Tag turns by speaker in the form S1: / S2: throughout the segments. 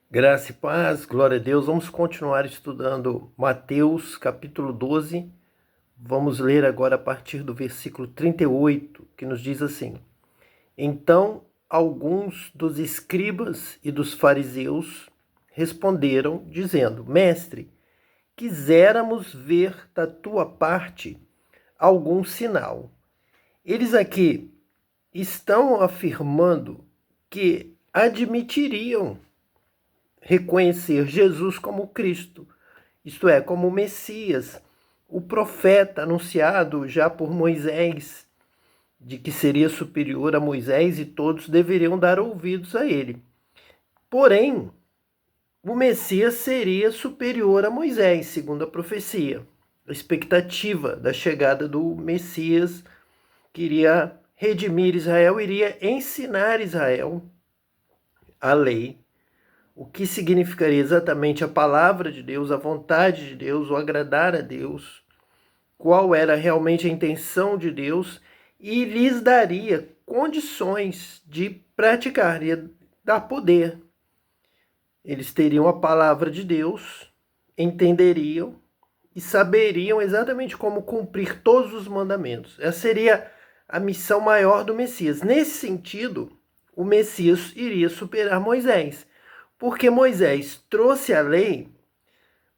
S1: Graça e paz, glória a Deus. Vamos continuar estudando Mateus, capítulo 12. Vamos ler agora a partir do versículo 38, que nos diz assim: Então, alguns dos escribas e dos fariseus responderam, dizendo: Mestre, quiséramos ver da tua parte algum sinal. Eles aqui estão afirmando que admitiriam reconhecer Jesus como Cristo, isto é, como o Messias, o profeta anunciado já por Moisés, de que seria superior a Moisés e todos deveriam dar ouvidos a ele. Porém, o Messias seria superior a Moisés, segundo a profecia. A expectativa da chegada do Messias, que iria redimir Israel, iria ensinar Israel a lei, o que significaria exatamente a palavra de Deus, a vontade de Deus, o agradar a Deus, qual era realmente a intenção de Deus, e lhes daria condições de praticar, ia dar poder. Eles teriam a palavra de Deus, entenderiam e saberiam exatamente como cumprir todos os mandamentos. Essa seria a missão maior do Messias. Nesse sentido, o Messias iria superar Moisés, porque Moisés trouxe a lei,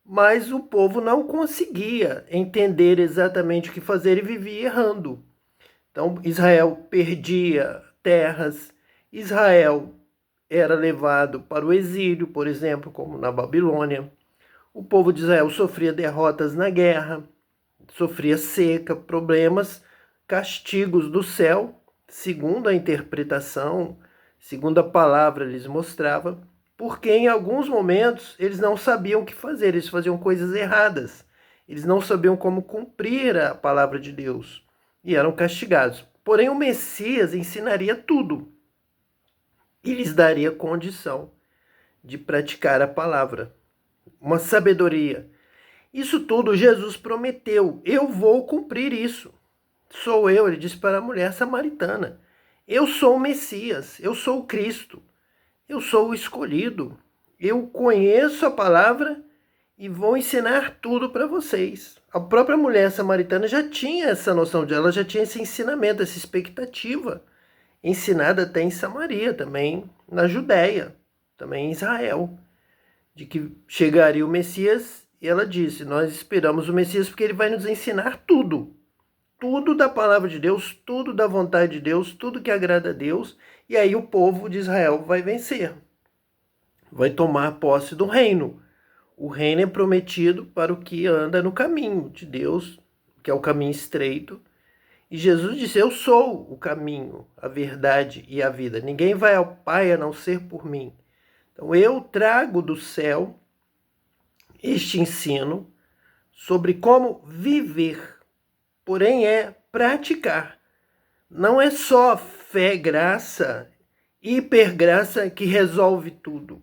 S1: mas o povo não conseguia entender exatamente o que fazer e vivia errando. Então, Israel perdia terras, Israel era levado para o exílio, por exemplo, como na Babilônia. O povo de Israel sofria derrotas na guerra, sofria seca, problemas, castigos do céu, segundo a interpretação, segundo a palavra lhes mostrava, porque em alguns momentos eles não sabiam o que fazer, eles faziam coisas erradas, eles não sabiam como cumprir a palavra de Deus e eram castigados. Porém, o Messias ensinaria tudo e lhes daria condição de praticar a palavra, uma sabedoria. Isso tudo Jesus prometeu: eu vou cumprir isso. Sou eu, ele disse para a mulher samaritana. Eu sou o Messias, eu sou o Cristo, eu sou o escolhido. Eu conheço a palavra e vou ensinar tudo para vocês. A própria mulher samaritana já tinha essa noção dela, já tinha esse ensinamento, essa expectativa, ensinada até em Samaria, também na Judéia, também em Israel, de que chegaria o Messias, e ela disse: nós esperamos o Messias porque ele vai nos ensinar tudo. Tudo da palavra de Deus, tudo da vontade de Deus, tudo que agrada a Deus, e aí o povo de Israel vai vencer, vai tomar posse do reino. O reino é prometido para o que anda no caminho de Deus, que é o caminho estreito. E Jesus disse: eu sou o caminho, a verdade e a vida. Ninguém vai ao Pai a não ser por mim. Então eu trago do céu este ensino sobre como viver, porém é praticar. Não é só fé, graça, hipergraça que resolve tudo.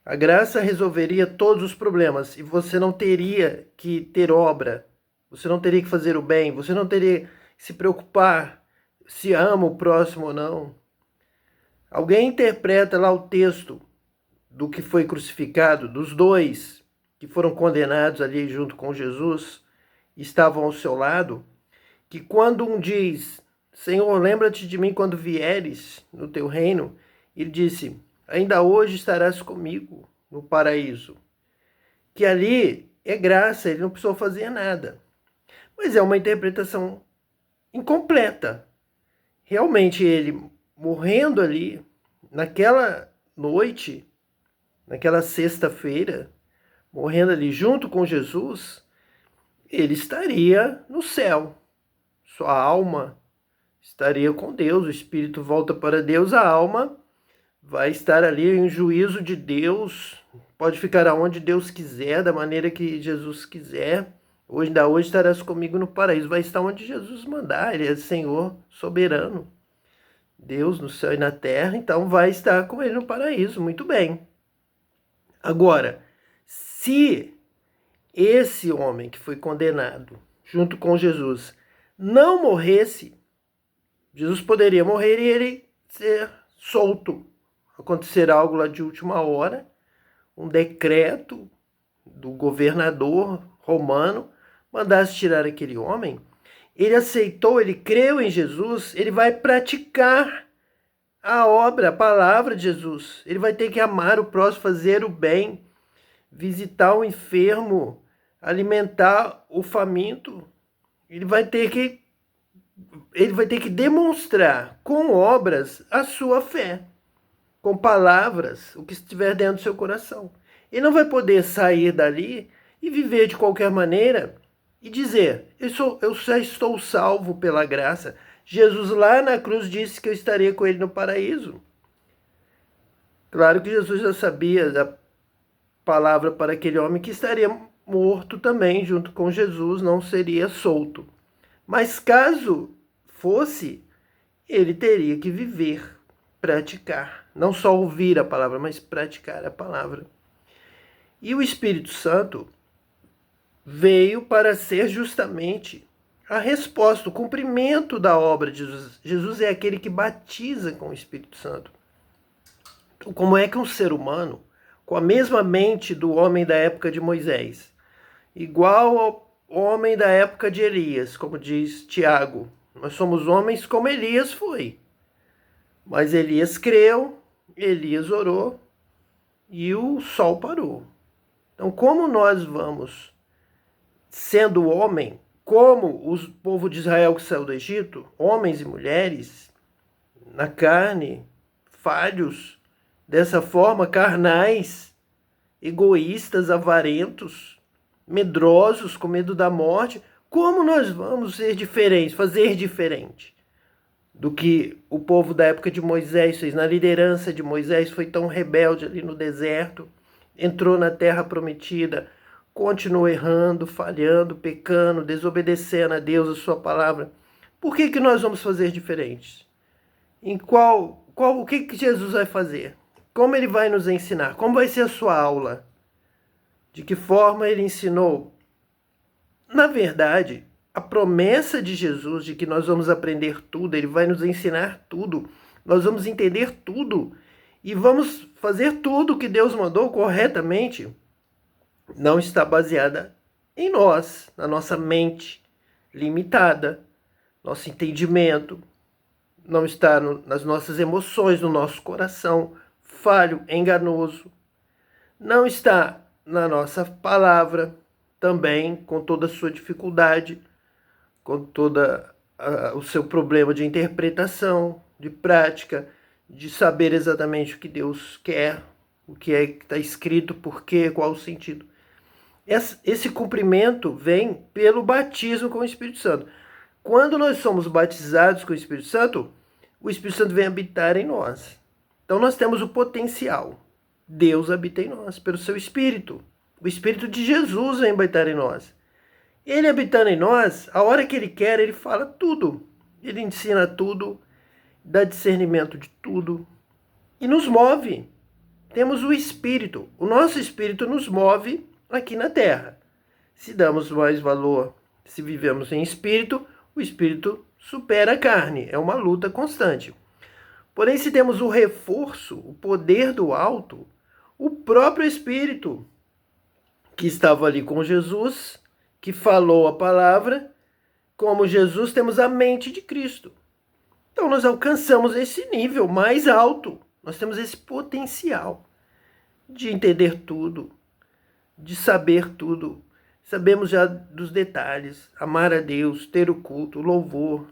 S1: A graça resolveria todos os problemas e você não teria que ter obra, você não teria que fazer o bem, você não teria que se preocupar se ama o próximo ou não. Alguém interpreta lá o texto do que foi crucificado, dos dois que foram condenados ali junto com Jesus, estavam ao seu lado, que quando um diz: Senhor, lembra-te de mim quando vieres no teu reino, ele disse: ainda hoje estarás comigo no paraíso. Que ali é graça, ele não precisou fazer nada. Mas é uma interpretação incompleta. Realmente ele morrendo ali, naquela noite, naquela sexta-feira, morrendo ali junto com Jesus, ele estaria no céu. Sua alma estaria com Deus, o espírito volta para Deus, a alma vai estar ali em juízo de Deus, pode ficar aonde Deus quiser, da maneira que Jesus quiser. Ainda hoje estarás comigo no paraíso, vai estar onde Jesus mandar, ele é Senhor soberano, Deus no céu e na terra, então vai estar com ele no paraíso, muito bem. Agora, se esse homem que foi condenado junto com Jesus não morresse, Jesus poderia morrer e ele ser solto acontecer algo lá de última hora, um decreto do governador romano mandasse tirar aquele homem. Ele aceitou, ele creu em Jesus, ele vai praticar a obra, a palavra de Jesus. Ele vai ter que amar o próximo, fazer o bem, visitar o enfermo, alimentar o faminto. Ele vai ter que demonstrar com obras a sua fé, com palavras, o que estiver dentro do seu coração. Ele não vai poder sair dali e viver de qualquer maneira e dizer, eu já estou salvo pela graça. Jesus lá na cruz disse que eu estaria com ele no paraíso. Claro que Jesus já sabia da palavra para aquele homem que estaria morto também junto com Jesus, não seria solto. Mas caso fosse, ele teria que viver, praticar. Não só ouvir a palavra, mas praticar a palavra. E o Espírito Santo veio para ser justamente a resposta, o cumprimento da obra de Jesus. Jesus é aquele que batiza com o Espírito Santo. Então, como é que um ser humano, com a mesma mente do homem da época de Moisés, igual ao homem da época de Elias, como diz Tiago, nós somos homens como Elias foi. Mas Elias creu, Elias orou e o sol parou. Então, como nós vamos, sendo homem, como o povo de Israel que saiu do Egito, homens e mulheres, na carne, falhos, dessa forma, carnais, egoístas, avarentos, medrosos, com medo da morte, como nós vamos ser diferentes, fazer diferente do que o povo da época de Moisés fez? Na liderança de Moisés, foi tão rebelde ali no deserto, entrou na terra prometida, continuou errando, falhando, pecando, desobedecendo a Deus, a sua palavra. Por que nós vamos fazer diferentes? O que Jesus vai fazer? Como ele vai nos ensinar? Como vai ser a sua aula? De que forma ele ensinou? Na verdade, a promessa de Jesus de que nós vamos aprender tudo, ele vai nos ensinar tudo, nós vamos entender tudo e vamos fazer tudo o que Deus mandou corretamente, não está baseada em nós, na nossa mente limitada, nosso entendimento, não está nas nossas emoções, no nosso coração falho, enganoso, não está na nossa palavra, também com toda a sua dificuldade, com toda o seu problema de interpretação, de prática, de saber exatamente o que Deus quer, o que é que está escrito, por quê, qual o sentido. Esse cumprimento vem pelo batismo com o Espírito Santo. Quando nós somos batizados com o Espírito Santo vem habitar em nós. Então nós temos o potencial. Deus habita em nós pelo seu Espírito. O Espírito de Jesus vem habitar em nós. Ele habitando em nós, a hora que ele quer, ele fala tudo. Ele ensina tudo, dá discernimento de tudo e nos move. Temos o Espírito. O nosso Espírito nos move aqui na Terra. Se damos mais valor, se vivemos em Espírito, o Espírito supera a carne. É uma luta constante. Porém, se temos o reforço, o poder do alto, o próprio Espírito que estava ali com Jesus, que falou a palavra, como Jesus, temos a mente de Cristo. Então nós alcançamos esse nível mais alto. Nós temos esse potencial de entender tudo, de saber tudo. Sabemos já dos detalhes, amar a Deus, ter o culto, o louvor,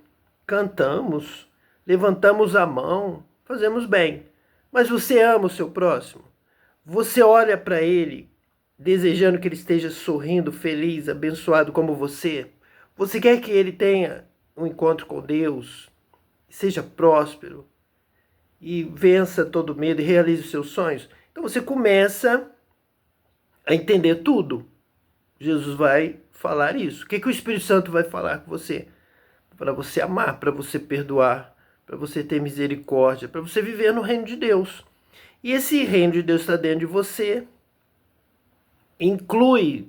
S1: cantamos, levantamos a mão, fazemos bem. Mas você ama o seu próximo? Você olha para ele desejando que ele esteja sorrindo, feliz, abençoado como você? Você quer que ele tenha um encontro com Deus, seja próspero e vença todo medo e realize os seus sonhos? Então você começa a entender tudo. Jesus vai falar isso. O que o Espírito Santo vai falar com você? Para você amar, para você perdoar, para você ter misericórdia, para você viver no reino de Deus. E esse reino de Deus está dentro de você, inclui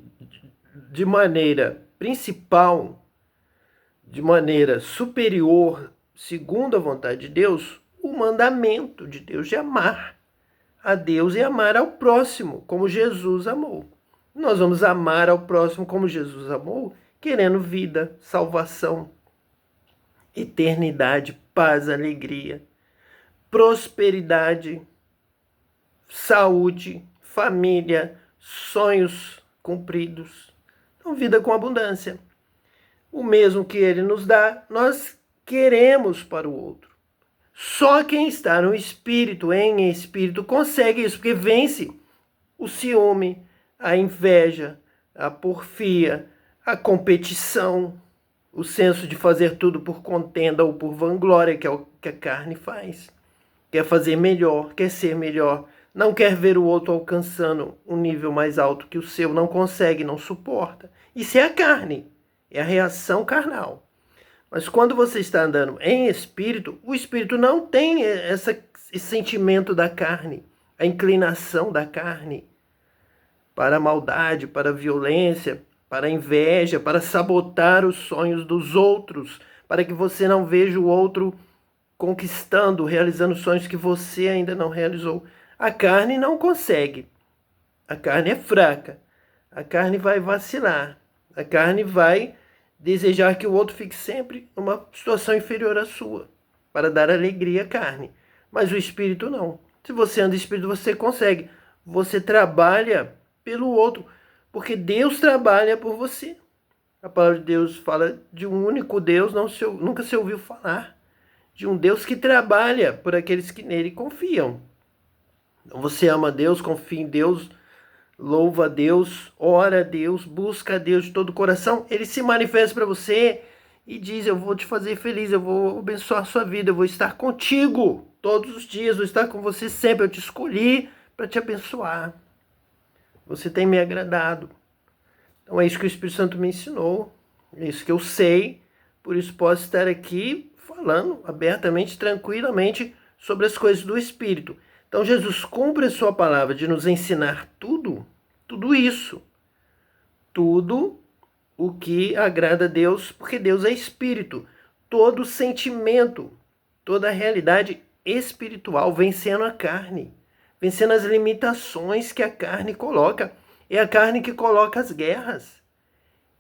S1: de maneira principal, de maneira superior, segundo a vontade de Deus, o mandamento de Deus de amar. a Deus e amar ao próximo, como Jesus amou. Nós vamos amar ao próximo como Jesus amou, querendo vida, salvação, eternidade, paz, alegria, prosperidade, saúde, família, sonhos cumpridos. Então, vida com abundância. O mesmo que Ele nos dá, nós queremos para o outro. Só quem está no Espírito, em Espírito, consegue isso, porque vence o ciúme, a inveja, a porfia, a competição, o senso de fazer tudo por contenda ou por vanglória, que é o que a carne faz. Quer fazer melhor, quer ser melhor, não quer ver o outro alcançando um nível mais alto que o seu, não consegue, não suporta. Isso é a carne, é a reação carnal. Mas quando você está andando em espírito, o espírito não tem esse sentimento da carne, a inclinação da carne para a maldade, para a violência, para a inveja, para sabotar os sonhos dos outros, para que você não veja o outro conquistando, realizando sonhos que você ainda não realizou. A carne não consegue. A carne é fraca. A carne vai vacilar. A carne vai desejar que o outro fique sempre numa situação inferior à sua, para dar alegria à carne. Mas o espírito não. Se você anda em espírito, você consegue. Você trabalha pelo outro, porque Deus trabalha por você. A palavra de Deus fala de um único Deus, nunca se ouviu falar. De um Deus que trabalha por aqueles que nele confiam. Então você ama a Deus, confia em Deus, louva a Deus, ora a Deus, busca a Deus de todo o coração. Ele se manifesta para você e diz: eu vou te fazer feliz, eu vou abençoar a sua vida, eu vou estar contigo todos os dias, vou estar com você sempre. Eu te escolhi para te abençoar. Você tem me agradado. Então é isso que o Espírito Santo me ensinou, é isso que eu sei, por isso posso estar aqui falando abertamente, tranquilamente sobre as coisas do Espírito. Então Jesus cumpre a sua palavra de nos ensinar tudo isso, tudo o que agrada a Deus, porque Deus é Espírito. Todo sentimento, toda a realidade espiritual vencendo a carne, vencendo as limitações que a carne coloca. É a carne que coloca as guerras.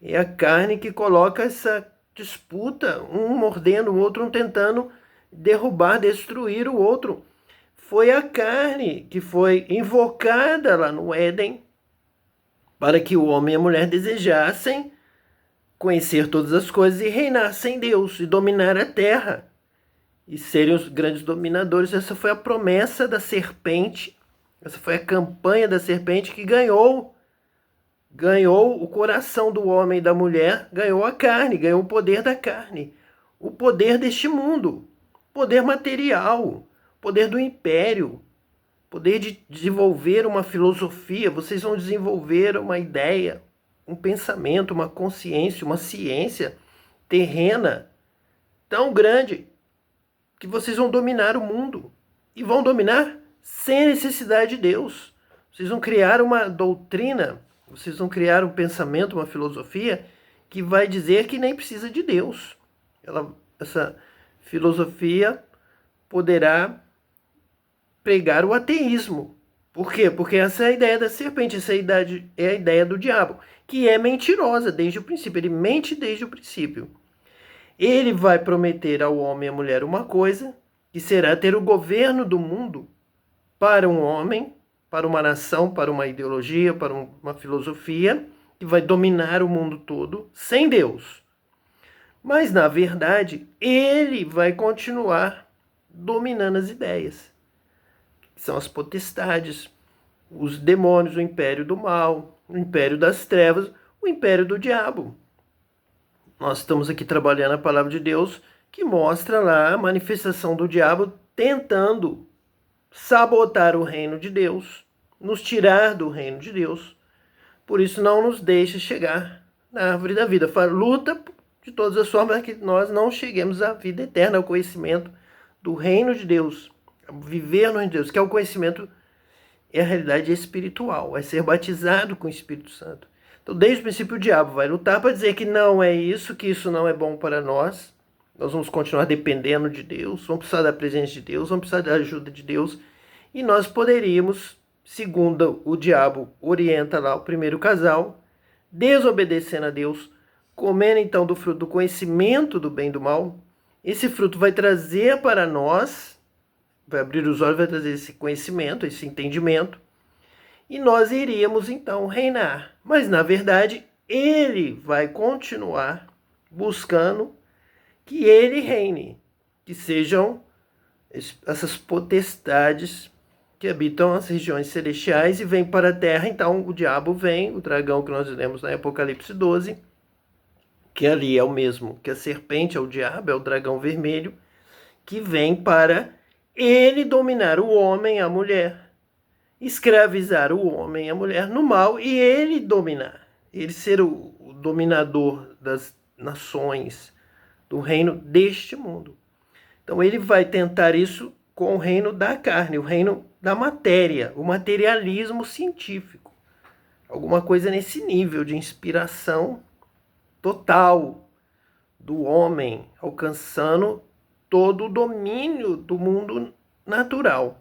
S1: É a carne que coloca essa disputa, um mordendo o outro, um tentando derrubar, destruir o outro. Foi a carne que foi invocada lá no Éden para que o homem e a mulher desejassem conhecer todas as coisas e reinar sem Deus e dominar a terra e serem os grandes dominadores. Essa foi a promessa da serpente, essa foi a campanha da serpente que ganhou o coração do homem e da mulher, ganhou a carne, ganhou o poder da carne, o poder deste mundo, poder material, poder do império, poder de desenvolver uma filosofia. Vocês vão desenvolver uma ideia, um pensamento, uma consciência, uma ciência terrena tão grande que vocês vão dominar o mundo e vão dominar sem necessidade de Deus. Vocês vão criar uma doutrina, vocês vão criar um pensamento, uma filosofia que vai dizer que nem precisa de Deus. Essa filosofia poderá pregar o ateísmo. Por quê? Porque essa é a ideia da serpente, essa é a ideia do diabo, que é mentirosa desde o princípio. Ele mente desde o princípio. Ele vai prometer ao homem e à mulher uma coisa, que será ter o governo do mundo para um homem, para uma nação, para uma ideologia, para uma filosofia, que vai dominar o mundo todo sem Deus. Mas, na verdade, ele vai continuar dominando as ideias, que são as potestades, os demônios, o império do mal, o império das trevas, o império do diabo. Nós estamos aqui trabalhando a palavra de Deus, que mostra lá a manifestação do diabo tentando sabotar o reino de Deus, nos tirar do reino de Deus. Por isso não nos deixa chegar na árvore da vida. Luta de todas as formas para que nós não cheguemos à vida eterna, ao conhecimento do reino de Deus, a viver no reino de Deus, que é o conhecimento, é a realidade espiritual, é ser batizado com o Espírito Santo. Então, desde o princípio, o diabo vai lutar para dizer que não é isso, que isso não é bom para nós. Nós vamos continuar dependendo de Deus, vamos precisar da presença de Deus, vamos precisar da ajuda de Deus. E nós poderíamos, segundo o diabo orienta lá o primeiro casal, desobedecendo a Deus, comendo então do fruto do conhecimento do bem e do mal. Esse fruto vai trazer para nós, vai abrir os olhos, vai trazer esse conhecimento, esse entendimento, e nós iríamos então reinar. Mas na verdade, ele vai continuar buscando que ele reine, que sejam essas potestades que habitam as regiões celestiais e vêm para a terra. Então o diabo vem, o dragão que nós lemos na Apocalipse 12, que ali é o mesmo que a serpente, é o diabo, é o dragão vermelho, que vem para ele dominar o homem e a mulher, escravizar o homem e a mulher no mal e ele dominar, ele ser o dominador das nações, do reino deste mundo. Então ele vai tentar isso com o reino da carne, o reino da matéria, o materialismo científico. Alguma coisa nesse nível de inspiração total do homem, alcançando todo o domínio do mundo natural.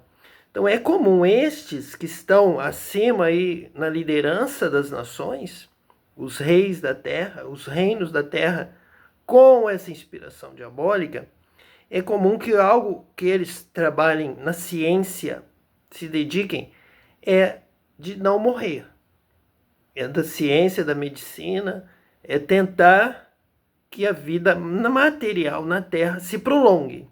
S1: Então é comum estes que estão acima aí na liderança das nações, os reis da terra, os reinos da terra, com essa inspiração diabólica, é comum que algo que eles trabalhem na ciência, se dediquem, é de não morrer. É da ciência, da medicina, é tentar que a vida material na Terra se prolongue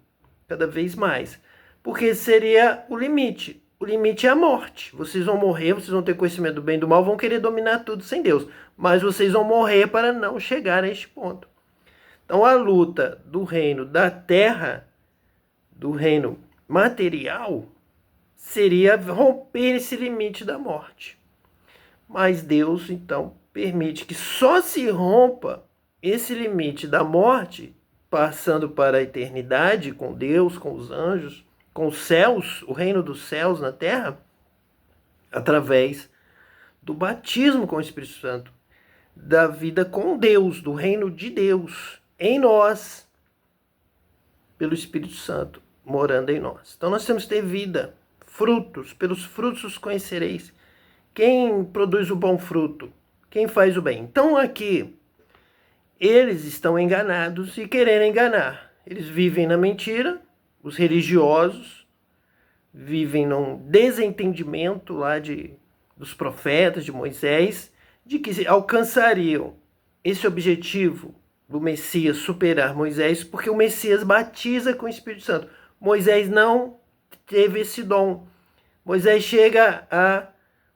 S1: cada vez mais. Porque seria o limite. O limite é a morte. Vocês vão morrer, vocês vão ter conhecimento do bem e do mal, vão querer dominar tudo sem Deus. Mas vocês vão morrer para não chegar a este ponto. Então a luta do reino da terra, do reino material, seria romper esse limite da morte. Mas Deus, então, permite que só se rompa esse limite da morte, passando para a eternidade com Deus, com os anjos, com os céus, o reino dos céus na terra, através do batismo com o Espírito Santo, da vida com Deus, do reino de Deus em nós, pelo Espírito Santo morando em nós. Então nós temos que ter vida, frutos, pelos frutos os conhecereis. Quem produz o bom fruto? Quem faz o bem? Então aqui, eles estão enganados e querendo enganar. Eles vivem na mentira, os religiosos vivem num desentendimento lá dos profetas, de Moisés, de que alcançariam esse objetivo do Messias superar Moisés, porque o Messias batiza com o Espírito Santo. Moisés não teve esse dom. Moisés chega a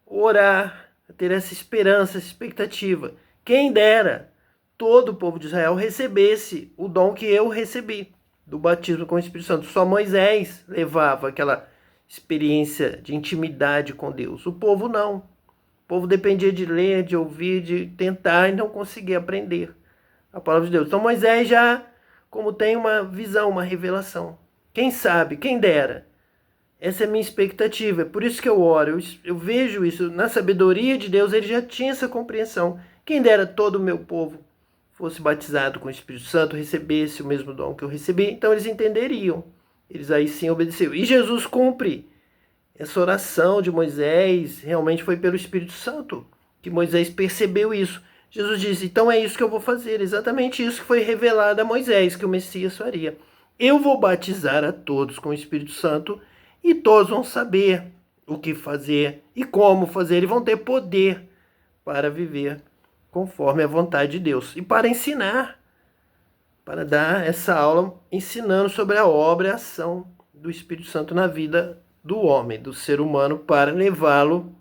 S1: orar, a ter essa esperança, essa expectativa. Quem dera todo o povo de Israel recebesse o dom que eu recebi, do batismo com o Espírito Santo. Só Moisés levava aquela experiência de intimidade com Deus. O povo não. O povo dependia de ler, de ouvir, de tentar e não conseguia aprender a palavra de Deus. Então Moisés já, como tem uma visão, uma revelação. Quem sabe, quem dera. Essa é a minha expectativa. É por isso que eu oro. Eu vejo isso. Na sabedoria de Deus, ele já tinha essa compreensão. Quem dera todo o meu povo fosse batizado com o Espírito Santo, recebesse o mesmo dom que eu recebi, então eles entenderiam. Eles aí sim obedeceram. E Jesus cumpre essa oração de Moisés. Realmente foi pelo Espírito Santo que Moisés percebeu isso. Jesus disse, então é isso que eu vou fazer. Exatamente isso que foi revelado a Moisés, que o Messias faria. Eu vou batizar a todos com o Espírito Santo e todos vão saber o que fazer e como fazer e vão ter poder para viver conforme a vontade de Deus. E para ensinar, para dar essa aula ensinando sobre a obra e a ação do Espírito Santo na vida do homem, do ser humano, para levá-lo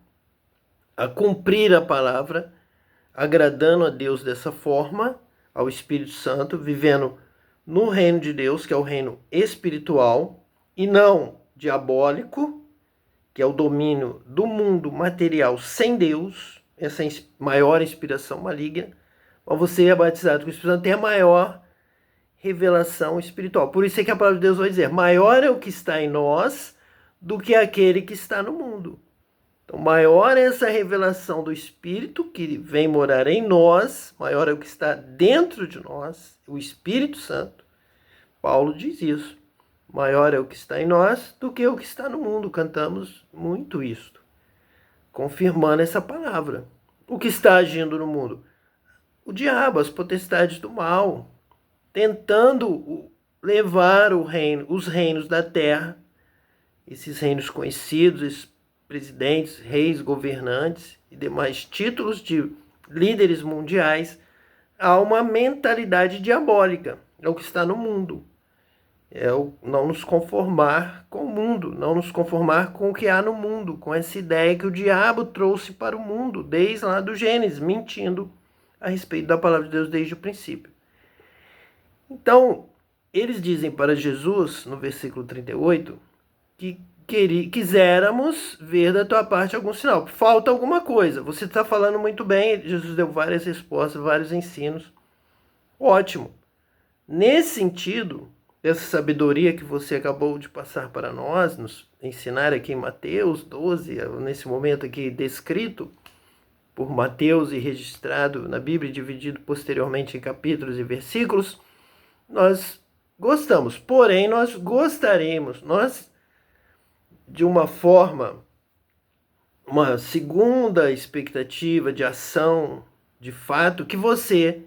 S1: a cumprir a palavra, agradando a Deus dessa forma, ao Espírito Santo, vivendo no reino de Deus, que é o reino espiritual, e não diabólico, que é o domínio do mundo material sem Deus, essa maior inspiração maligna. Mas você é batizado com o Espírito Santo, tem a maior revelação espiritual. Por isso é que a palavra de Deus vai dizer, maior é o que está em nós do que aquele que está no mundo. Então, maior é essa revelação do Espírito que vem morar em nós, maior é o que está dentro de nós, o Espírito Santo. Paulo diz isso. Maior é o que está em nós do que o que está no mundo. Cantamos muito isto, confirmando essa palavra. O que está agindo no mundo? O diabo, as potestades do mal, tentando levar os reinos da terra, esses reinos conhecidos, esses presidentes, reis, governantes e demais títulos de líderes mundiais, a uma mentalidade diabólica. É o que está no mundo. É o não nos conformar com o mundo, não nos conformar com o que há no mundo, com essa ideia que o diabo trouxe para o mundo, desde lá do Gênesis, mentindo a respeito da palavra de Deus desde o princípio. Então, eles dizem para Jesus, no versículo 38, que quiséramos ver da tua parte algum sinal. Falta alguma coisa. Você está falando muito bem, Jesus deu várias respostas, vários ensinos. Ótimo. Nesse sentido, essa sabedoria que você acabou de passar para nós, nos ensinar aqui em Mateus 12, nesse momento aqui descrito por Mateus e registrado na Bíblia, dividido posteriormente em capítulos e versículos, nós gostamos. Porém, nós gostaríamos, de uma forma, uma segunda expectativa de ação, de fato, que você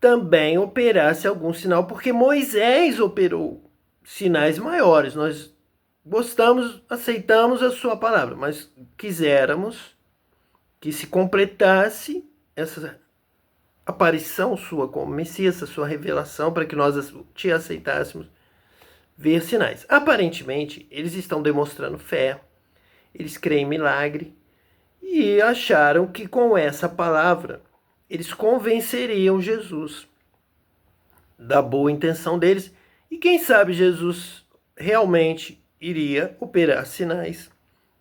S1: também operasse algum sinal, porque Moisés operou sinais maiores. Nós gostamos, aceitamos a sua palavra, mas quiséramos que se completasse essa aparição sua como Messias, essa sua revelação, para que nós te aceitássemos, ver sinais. Aparentemente, eles estão demonstrando fé, eles creem em milagre e acharam que com essa palavra eles convenceriam Jesus da boa intenção deles e quem sabe Jesus realmente iria operar sinais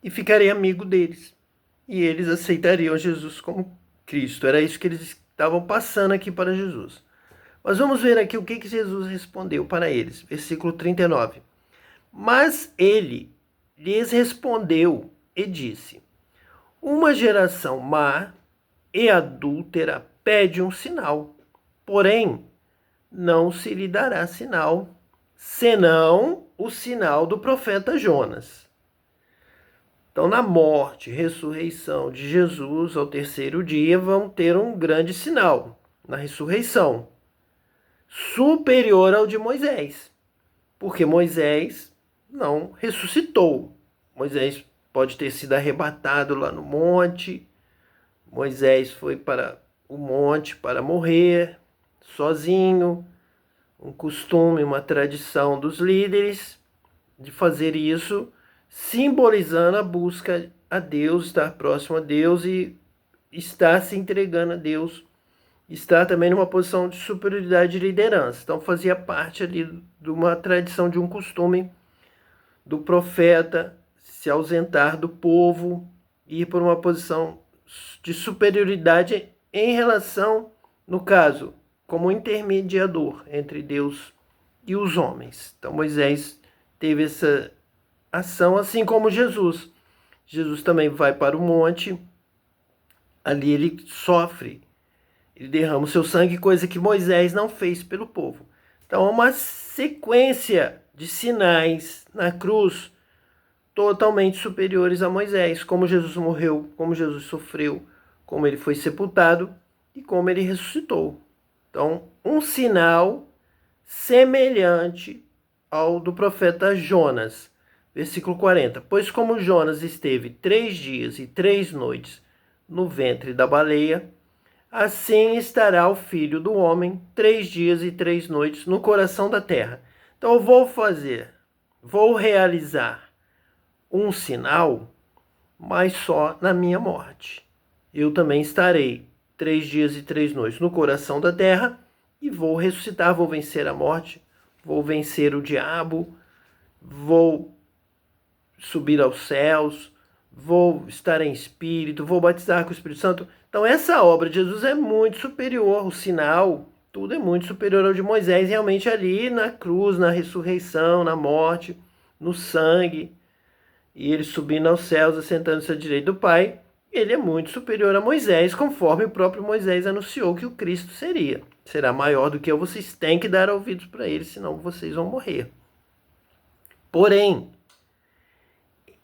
S1: e ficaria amigo deles e eles aceitariam Jesus como Cristo. Era isso que eles estavam passando aqui para Jesus. Mas vamos ver aqui o que Jesus respondeu para eles. Versículo 39. Mas ele lhes respondeu e disse: uma geração má e adúltera pede um sinal, porém não se lhe dará sinal, senão o sinal do profeta Jonas. Então, na morte e ressurreição de Jesus, ao terceiro dia, vão ter um grande sinal, na ressurreição, superior ao de Moisés, porque Moisés não ressuscitou. Moisés pode ter sido arrebatado lá no monte, Moisés foi para o monte para morrer sozinho, um costume, uma tradição dos líderes de fazer isso, simbolizando a busca a Deus, estar próximo a Deus e estar se entregando a Deus, estar também numa posição de superioridade e liderança. Então fazia parte ali de uma tradição, de um costume do profeta se ausentar do povo e ir por uma posição de superioridade em relação, no caso, como intermediador entre Deus e os homens. Então Moisés teve essa ação, assim como Jesus. Jesus também vai para o monte, ali ele sofre, ele derrama o seu sangue, coisa que Moisés não fez pelo povo. Então é uma sequência de sinais na cruz totalmente superiores a Moisés, como Jesus morreu, como Jesus sofreu, como ele foi sepultado e como ele ressuscitou. Então, um sinal semelhante ao do profeta Jonas. Versículo 40. Pois como Jonas esteve 3 dias e 3 noites no ventre da baleia, assim estará o Filho do Homem 3 dias e 3 noites no coração da terra. Então eu vou realizar um sinal, mas só na minha morte. Eu também estarei 3 dias e 3 noites no coração da terra e vou ressuscitar, vou vencer a morte, vou vencer o diabo, vou subir aos céus, vou estar em espírito, vou batizar com o Espírito Santo. Então essa obra de Jesus é muito superior, o sinal, tudo é muito superior ao de Moisés, realmente ali na cruz, na ressurreição, na morte, no sangue, e ele subindo aos céus, assentando-se à direita do Pai, ele é muito superior a Moisés, conforme o próprio Moisés anunciou que o Cristo seria. Será maior do que eu, vocês têm que dar ouvidos para ele, senão vocês vão morrer. Porém,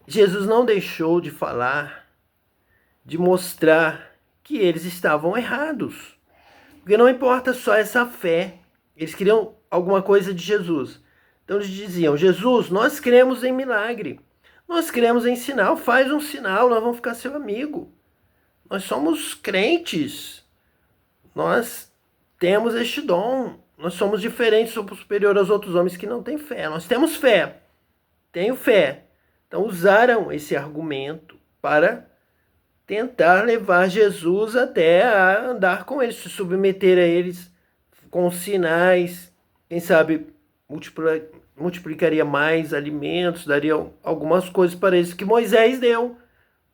S1: Jesus não deixou de falar, de mostrar que eles estavam errados. Porque não importa só essa fé, eles queriam alguma coisa de Jesus. Então eles diziam: Jesus, nós cremos em milagre, nós cremos em sinal, faz um sinal, nós vamos ficar seu amigo. Nós somos crentes, nós temos este dom, nós somos diferentes, somos superior aos outros homens que não têm fé. Nós temos fé, tenho fé. Então usaram esse argumento para tentar levar Jesus até a andar com eles, se submeter a eles com sinais, quem sabe multiplicaria mais alimentos, daria algumas coisas para eles que Moisés deu.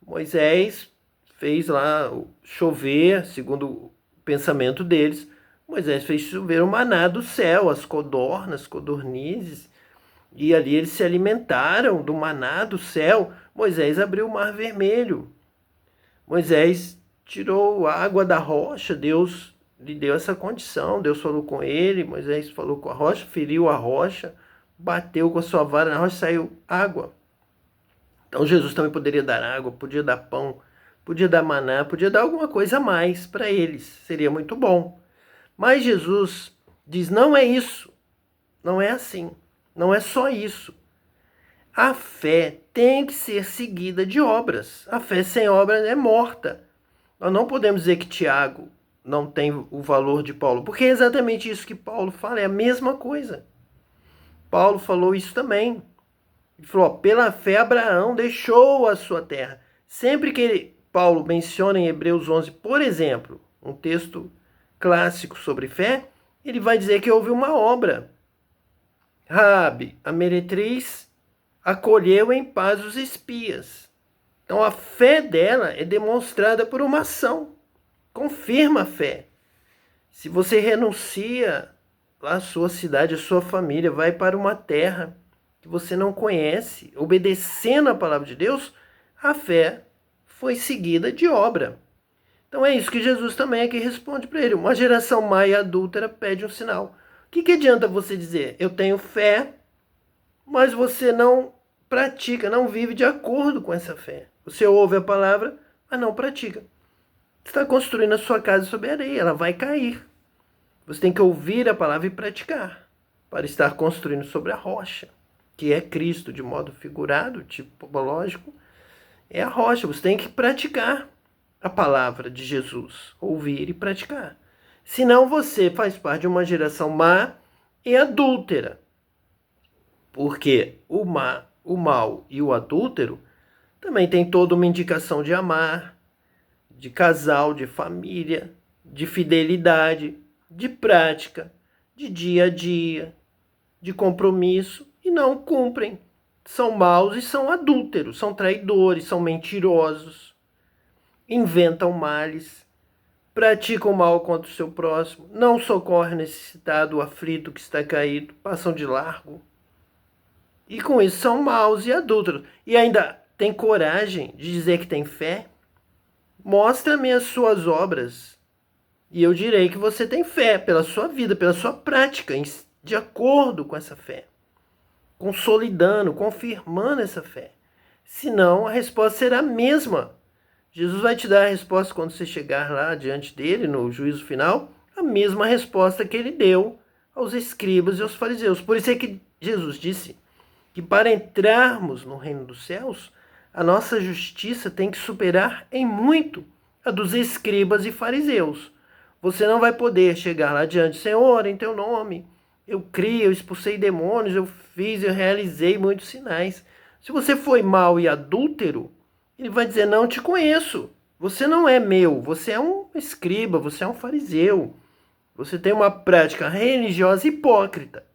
S1: Moisés fez lá chover, segundo o pensamento deles. Moisés fez chover o maná do céu, as codornas, codornizes, e ali eles se alimentaram do maná do céu. Moisés abriu o mar vermelho. Moisés tirou a água da rocha, Deus lhe deu essa condição, Deus falou com ele, Moisés falou com a rocha, feriu a rocha, bateu com a sua vara na rocha, saiu água. Então Jesus também poderia dar água, podia dar pão, podia dar maná, podia dar alguma coisa a mais para eles, seria muito bom. Mas Jesus diz: não é isso, não é assim, não é só isso. A fé tem que ser seguida de obras. A fé sem obras é morta. Nós não podemos dizer que Tiago não tem o valor de Paulo, porque é exatamente isso que Paulo fala, é a mesma coisa. Paulo falou isso também. Ele falou: ó, pela fé Abraão deixou a sua terra. Sempre que Paulo menciona em Hebreus 11, por exemplo, um texto clássico sobre fé, ele vai dizer que houve uma obra. Raabe, a meretriz, acolheu em paz os espias. Então a fé dela é demonstrada por uma ação. Confirma a fé. Se você renuncia à sua cidade, à sua família, vai para uma terra que você não conhece, obedecendo a palavra de Deus, a fé foi seguida de obra. Então é isso que Jesus também aqui responde para ele. Uma geração má e adúltera pede um sinal. O que adianta você dizer: eu tenho fé, mas você não pratica, não vive de acordo com essa fé? Você ouve a palavra, mas não pratica. Você está construindo a sua casa sobre areia, ela vai cair. Você tem que ouvir a palavra e praticar, para estar construindo sobre a rocha, que é Cristo, de modo figurado, tipológico, é a rocha. Você tem que praticar a palavra de Jesus, ouvir e praticar. Senão você faz parte de uma geração má e adúltera. Porque o mal e o adúltero também tem toda uma indicação de amar, de casal, de família, de fidelidade, de prática, de dia a dia, de compromisso, e não cumprem. São maus e são adúlteros, são traidores, são mentirosos, inventam males, praticam mal contra o seu próximo, não socorrem o necessitado, o aflito que está caído, passam de largo. E com isso são maus e adúlteros. E ainda tem coragem de dizer que tem fé? Mostra-me as suas obras, e eu direi que você tem fé pela sua vida, pela sua prática, de acordo com essa fé. Consolidando, confirmando essa fé. Senão a resposta será a mesma. Jesus vai te dar a resposta quando você chegar lá diante dele, no juízo final, a mesma resposta que ele deu aos escribas e aos fariseus. Por isso é que Jesus disse que para entrarmos no reino dos céus, a nossa justiça tem que superar em muito a dos escribas e fariseus. Você não vai poder chegar lá diante: Senhor, em teu nome, eu criei, eu expulsei demônios, eu fiz, eu realizei muitos sinais. Se você foi mau e adúltero, ele vai dizer: não te conheço, você não é meu, você é um escriba, você é um fariseu, você tem uma prática religiosa hipócrita.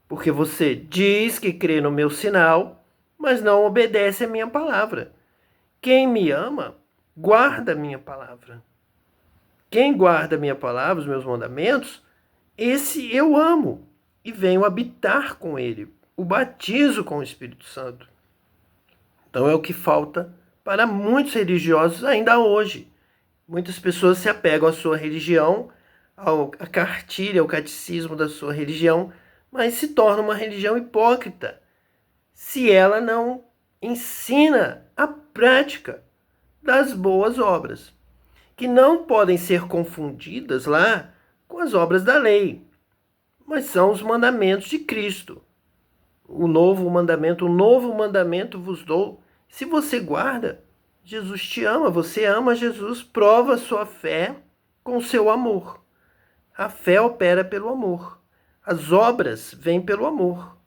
S1: Porque você diz que crê no meu sinal, mas não obedece a minha palavra. Quem me ama, guarda a minha palavra. Quem guarda a minha palavra, os meus mandamentos, esse eu amo e venho habitar com ele. O batizo com o Espírito Santo. Então é o que falta para muitos religiosos ainda hoje. Muitas pessoas se apegam à sua religião, à cartilha, ao catecismo da sua religião, mas se torna uma religião hipócrita, se ela não ensina a prática das boas obras, que não podem ser confundidas lá com as obras da lei, mas são os mandamentos de Cristo. Um novo mandamento vos dou. Se você guarda, Jesus te ama, você ama Jesus, prova sua fé com seu amor. A fé opera pelo amor. As obras vêm pelo amor.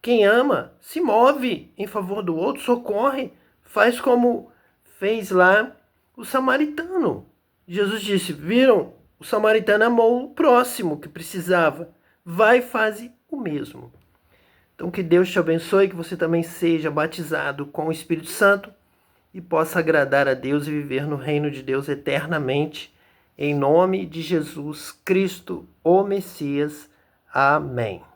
S1: Quem ama se move em favor do outro, socorre, faz como fez lá o samaritano. Jesus disse: viram? O samaritano amou o próximo que precisava. Vai e faz o mesmo. Então que Deus te abençoe, que você também seja batizado com o Espírito Santo e possa agradar a Deus e viver no reino de Deus eternamente. Em nome de Jesus Cristo, o Messias. Amém.